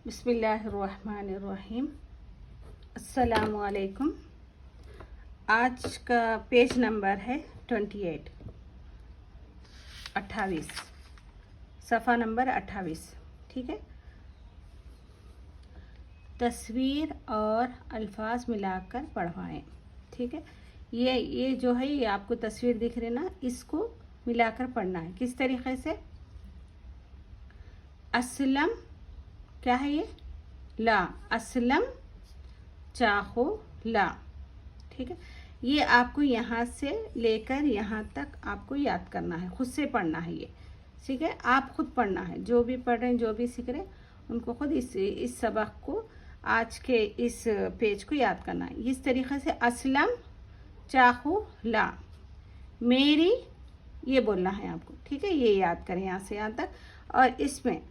बिस्मिल्लाहिर्रहमानिर्रहीम। अस्सलामुअलैकुम। आज का पेज नंबर है 28, 28, सफ़ा नंबर 28। ठीक है। तस्वीर और अल्फाज मिलाकर पढ़वाएं। ठीक है। ये जो है, ये आपको तस्वीर दिख रही ना, इसको मिलाकर पढ़ना है। किस तरीके से? असलम क्या है ये? ला। असलम चाहो ला। ठीक है। ये आपको यहाँ से लेकर यहाँ तक आपको याद करना है, खुद से पढ़ना है ये। ठीक है। आप खुद पढ़ना है, जो भी पढ़ रहे हैं, जो भी सीख रहे हैं, उनको खुद इस सबक को, आज के इस पेज को याद करना है। इस तरीके से असलम चाहो ला, मेरी, ये बोलना है आपको। ठीक है। ये याद करें यहाँ से यहाँ तक। और इसमें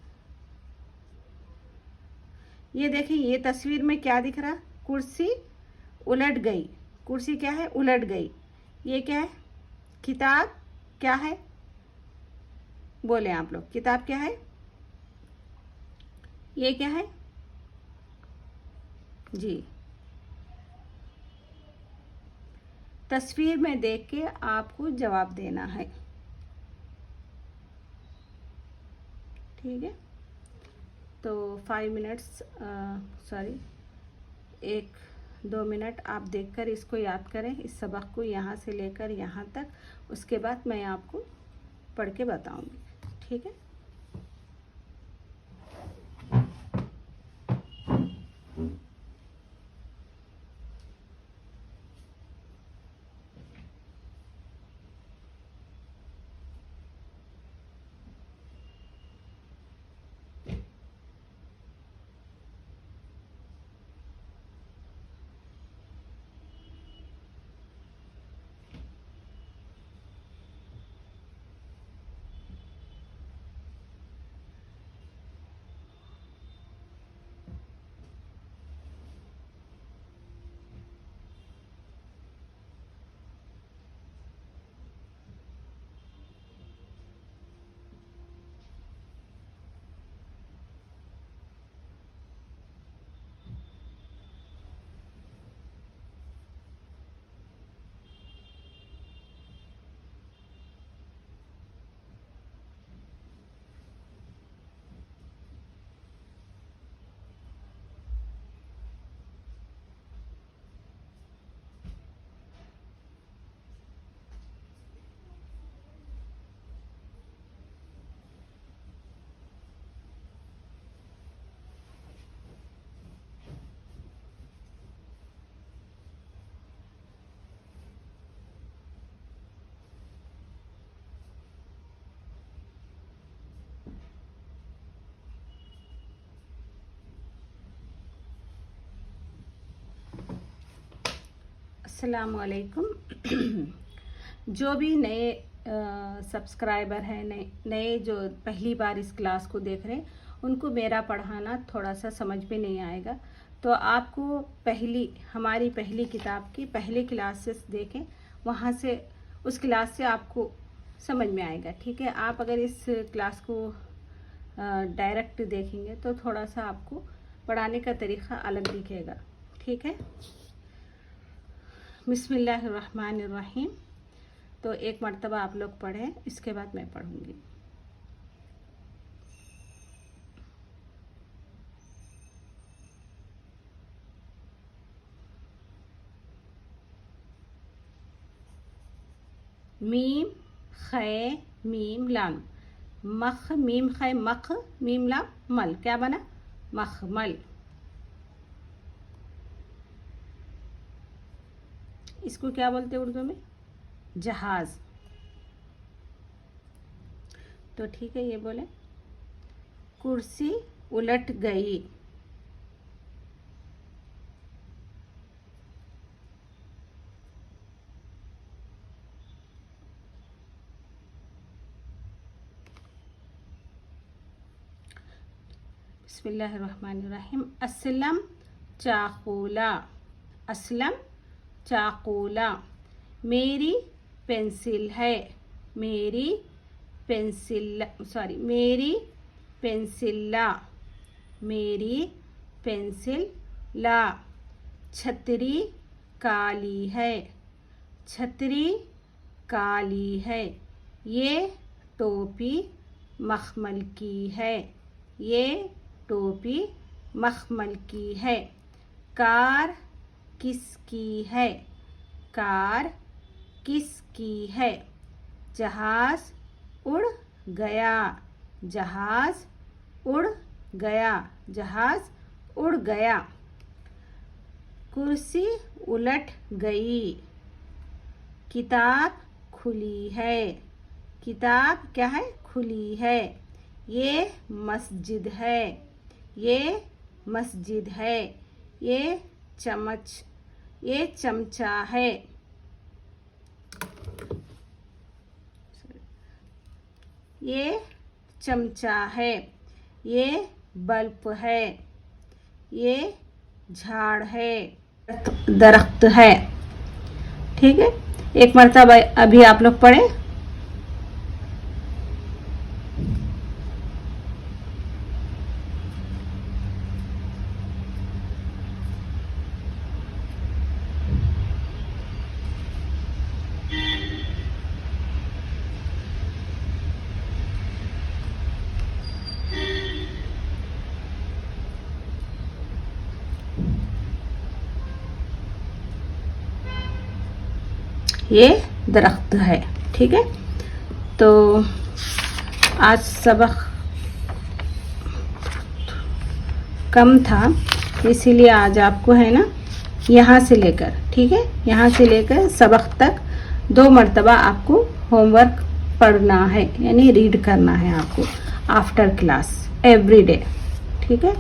ये देखिए, ये तस्वीर में क्या दिख रहा? कुर्सी उलट गई। कुर्सी क्या है? उलट गई। ये क्या है? किताब क्या है? बोले आप लोग, किताब क्या है? ये क्या है जी? तस्वीर में देख के आपको जवाब देना है। ठीक है। तो 5 मिनट्स, सॉरी, 1-2 मिनट आप देखकर इसको याद करें, इस सबक को यहाँ से लेकर यहाँ तक। उसके बाद मैं आपको पढ़ के बताऊंगी। ठीक है। अस्सलामुअलैकुम। जो भी नए सब्सक्राइबर हैं, नए जो पहली बार इस क्लास को देख रहे हैं, उनको मेरा पढ़ाना थोड़ा सा समझ में नहीं आएगा, तो आपको हमारी पहली किताब की पहली क्लासेस देखें, वहाँ से, उस क्लास से आपको समझ में आएगा। ठीक है। आप अगर इस क्लास को डायरेक्ट देखेंगे तो थोड़ा सा आपको पढ़ाने का तरीक़ा अलग दिखेगा। ठीक है। बिस्मिल्लाहिर्रहमानिर्रहीम। तो एक मर्तबा आप लोग पढ़ें, इसके बाद मैं पढ़ूंगी। मीम खे मीम लाम, मख मीम खे मख मीम लाम मल, क्या बना? मखमल। इसको क्या बोलते हैं उर्दू में? जहाज। तो ठीक है, ये बोले कुर्सी उलट गई। बिस्मिल्लाहिर्रहमानिर्रहीम। असलम चाकूला, असलम चाकूला, मेरी पेंसिल है, मेरी पेंसिल, सॉरी, मेरी पेंसिला, मेरी पेंसिल ला, छतरी काली है, छतरी काली है। ये टोपी मखमल की है, ये टोपी मखमल की है। कार किसकी है, कार किसकी है। जहाज उड़ गया, जहाज उड़ गया, जहाज उड़ गया। कुर्सी उलट गई, किताब खुली है, किताब क्या है, खुली है। ये मस्जिद है, ये मस्जिद है। ये चमचा है, ये चमचा है। ये बल्ब है, ये झाड़ है, दरख्त है। ठीक है, एक मरतबा अभी आप लोग पढ़े। ये दरख्त है। ठीक है, तो आज सबक कम था, इसीलिए आज आपको है ना यहाँ से लेकर, ठीक है, यहाँ से लेकर सबक तक 2 मरतबा आपको होमवर्क पढ़ना है, यानी रीड करना है आपको आफ्टर क्लास एवरी डे। ठीक है।